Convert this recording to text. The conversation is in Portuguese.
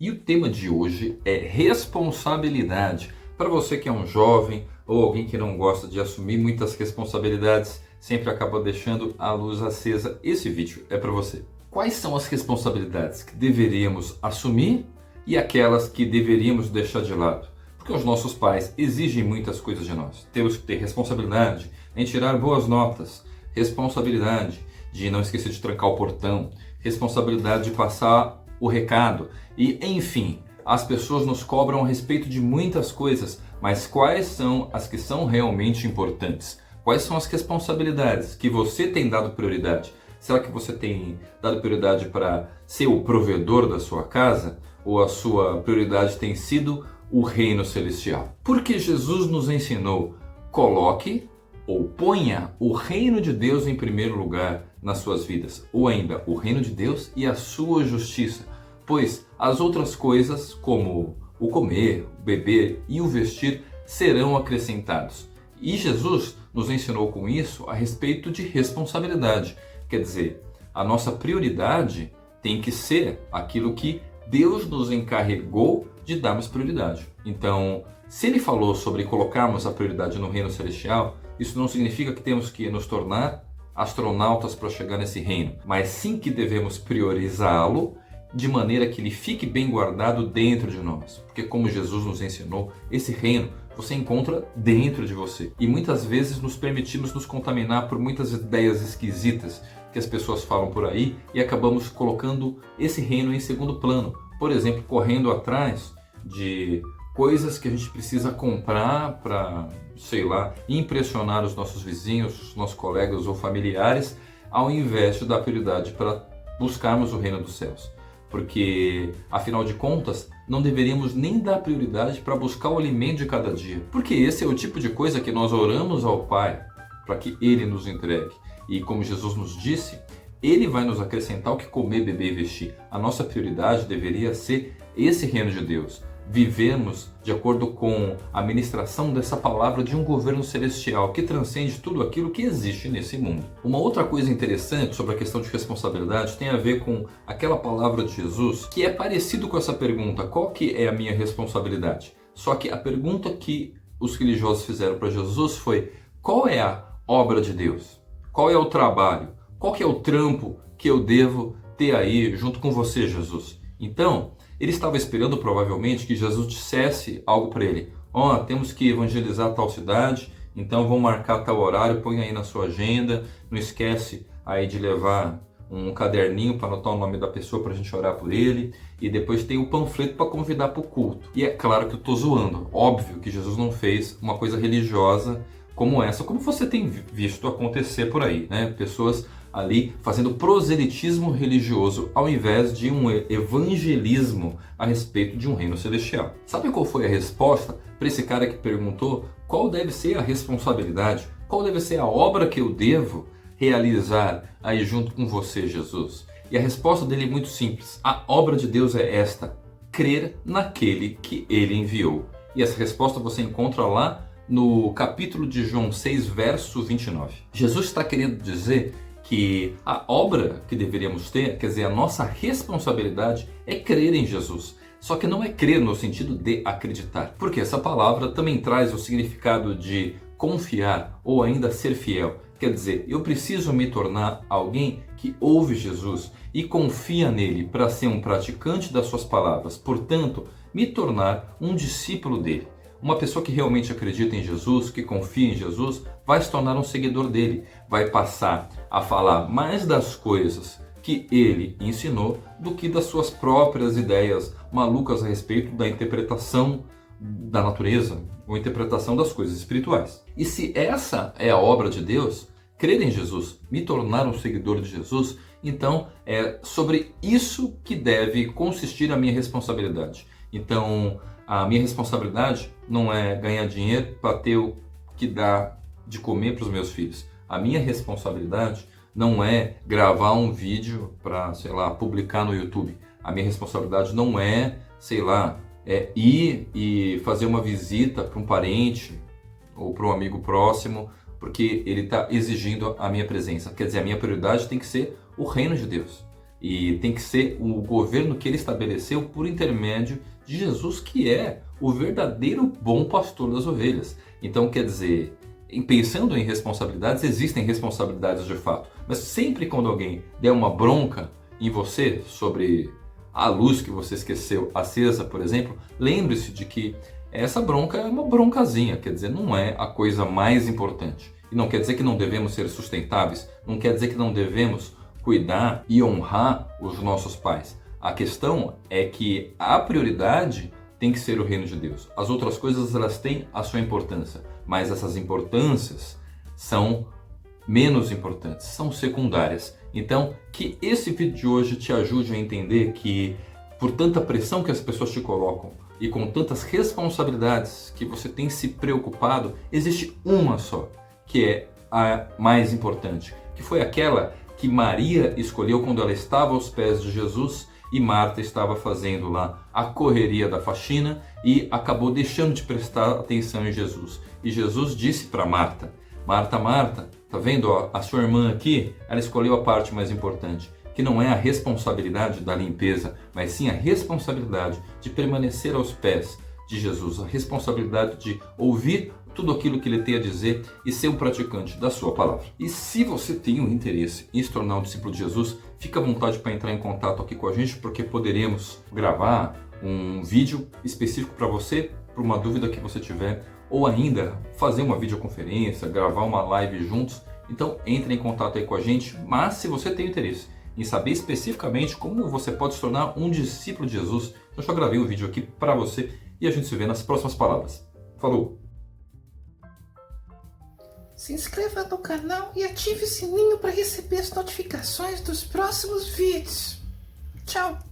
E o tema de hoje é responsabilidade. Para você que é um jovem ou alguém que não gosta de assumir muitas responsabilidades, sempre acaba deixando a luz acesa, esse vídeo é para você. Quais são as responsabilidades que deveríamos assumir e aquelas que deveríamos deixar de lado? Porque os nossos pais exigem muitas coisas de nós. Temos que ter responsabilidade em tirar boas notas, responsabilidade de não esquecer de trancar o portão, responsabilidade de passar o recado e, enfim, as pessoas nos cobram a respeito de muitas coisas, mas quais são as que são realmente importantes? Quais são as responsabilidades que você tem dado prioridade? Será que você tem dado prioridade para ser o provedor da sua casa? Ou a sua prioridade tem sido o reino celestial? Porque Jesus nos ensinou, coloque ou ponha o reino de Deus em primeiro lugar nas suas vidas, ou ainda o reino de Deus e a sua justiça, pois as outras coisas, como o comer, o beber e o vestir, serão acrescentados. E Jesus nos ensinou com isso a respeito de responsabilidade, quer dizer, a nossa prioridade tem que ser aquilo que Deus nos encarregou de darmos prioridade. Então, se ele falou sobre colocarmos a prioridade no reino celestial, isso não significa que temos que nos tornar astronautas para chegar nesse reino, mas sim que devemos priorizá-lo de maneira que ele fique bem guardado dentro de nós. Porque como Jesus nos ensinou, esse reino você encontra dentro de você. E muitas vezes nos permitimos nos contaminar por muitas ideias esquisitas que as pessoas falam por aí e acabamos colocando esse reino em segundo plano. Por exemplo, correndo atrás de coisas que a gente precisa comprar para, sei lá, impressionar os nossos vizinhos, os nossos colegas ou familiares, ao invés de dar prioridade para buscarmos o reino dos céus. Porque, afinal de contas, não deveríamos nem dar prioridade para buscar o alimento de cada dia. Porque esse é o tipo de coisa que nós oramos ao Pai para que Ele nos entregue. E como Jesus nos disse, Ele vai nos acrescentar o que comer, beber e vestir. A nossa prioridade deveria ser esse reino de Deus. Vivemos de acordo com a ministração dessa palavra de um governo celestial que transcende tudo aquilo que existe nesse mundo. Uma outra coisa interessante sobre a questão de responsabilidade tem a ver com aquela palavra de Jesus que é parecido com essa pergunta: qual que é a minha responsabilidade? Só que a pergunta que os religiosos fizeram para Jesus foi: qual é a obra de Deus? Qual é o trabalho? Qual que é o trampo que eu devo ter aí junto com você, Jesus? Então, ele estava esperando provavelmente que Jesus dissesse algo para ele. Temos que evangelizar tal cidade, então vamos marcar tal horário, põe aí na sua agenda, não esquece aí de levar um caderninho para anotar o nome da pessoa para a gente orar por ele, e depois tem o panfleto para convidar para o culto. E é claro que eu estou zoando, óbvio que Jesus não fez uma coisa religiosa como essa, como você tem visto acontecer por aí, né? Pessoas ali fazendo proselitismo religioso ao invés de um evangelismo a respeito de um reino celestial. Sabe qual foi a resposta para esse cara que perguntou qual deve ser a responsabilidade, qual deve ser a obra que eu devo realizar aí junto com você, Jesus? E a resposta dele é muito simples: a obra de Deus é esta, crer naquele que ele enviou. E essa resposta você encontra lá no capítulo de João 6, verso 29. Jesus está querendo dizer que a obra que deveríamos ter, quer dizer, a nossa responsabilidade é crer em Jesus. Só que não é crer no sentido de acreditar, porque essa palavra também traz o significado de confiar ou ainda ser fiel. Quer dizer, eu preciso me tornar alguém que ouve Jesus e confia nele para ser um praticante das suas palavras, portanto, me tornar um discípulo dele. Uma pessoa que realmente acredita em Jesus, que confia em Jesus, vai se tornar um seguidor dele, vai passar a falar mais das coisas que ele ensinou do que das suas próprias ideias malucas a respeito da interpretação da natureza ou interpretação das coisas espirituais. E se essa é a obra de Deus, crer em Jesus, me tornar um seguidor de Jesus, então é sobre isso que deve consistir a minha responsabilidade. Então, a minha responsabilidade não é ganhar dinheiro para ter o que dar de comer para os meus filhos. A minha responsabilidade não é gravar um vídeo para, sei lá, publicar no YouTube. A minha responsabilidade não é, sei lá, ir e fazer uma visita para um parente ou para um amigo próximo, porque ele está exigindo a minha presença. Quer dizer, a minha prioridade tem que ser o reino de Deus. E tem que ser o governo que ele estabeleceu por intermédio de Jesus, que é o verdadeiro bom pastor das ovelhas. Então, quer dizer, pensando em responsabilidades, existem responsabilidades de fato. Mas sempre quando alguém der uma bronca em você sobre a luz que você esqueceu acesa, por exemplo, lembre-se de que essa bronca é uma broncazinha, quer dizer, não é a coisa mais importante. E não quer dizer que não devemos ser sustentáveis, não quer dizer que não devemos cuidar e honrar os nossos pais. A questão é que a prioridade tem que ser o reino de Deus. As outras coisas, elas têm a sua importância, mas essas importâncias são menos importantes, são secundárias. Então, que esse vídeo de hoje te ajude a entender que, por tanta pressão que as pessoas te colocam e com tantas responsabilidades que você tem se preocupado, existe uma só, que é a mais importante, que foi aquela que Maria escolheu quando ela estava aos pés de Jesus e Marta estava fazendo lá a correria da faxina e acabou deixando de prestar atenção em Jesus. E Jesus disse para Marta: Marta, Marta, tá vendo a sua irmã aqui? Ela escolheu a parte mais importante, que não é a responsabilidade da limpeza, mas sim a responsabilidade de permanecer aos pés de Jesus, a responsabilidade de ouvir tudo aquilo que ele tem a dizer e ser um praticante da sua palavra. E se você tem um interesse em se tornar um discípulo de Jesus, fica à vontade para entrar em contato aqui com a gente, porque poderemos gravar um vídeo específico para você, por uma dúvida que você tiver, ou ainda fazer uma videoconferência, gravar uma live juntos. Então entre em contato aí com a gente, mas se você tem interesse em saber especificamente como você pode se tornar um discípulo de Jesus, eu já gravei um vídeo aqui para você e a gente se vê nas próximas palavras. Falou! Se inscreva no canal e ative o sininho para receber as notificações dos próximos vídeos. Tchau!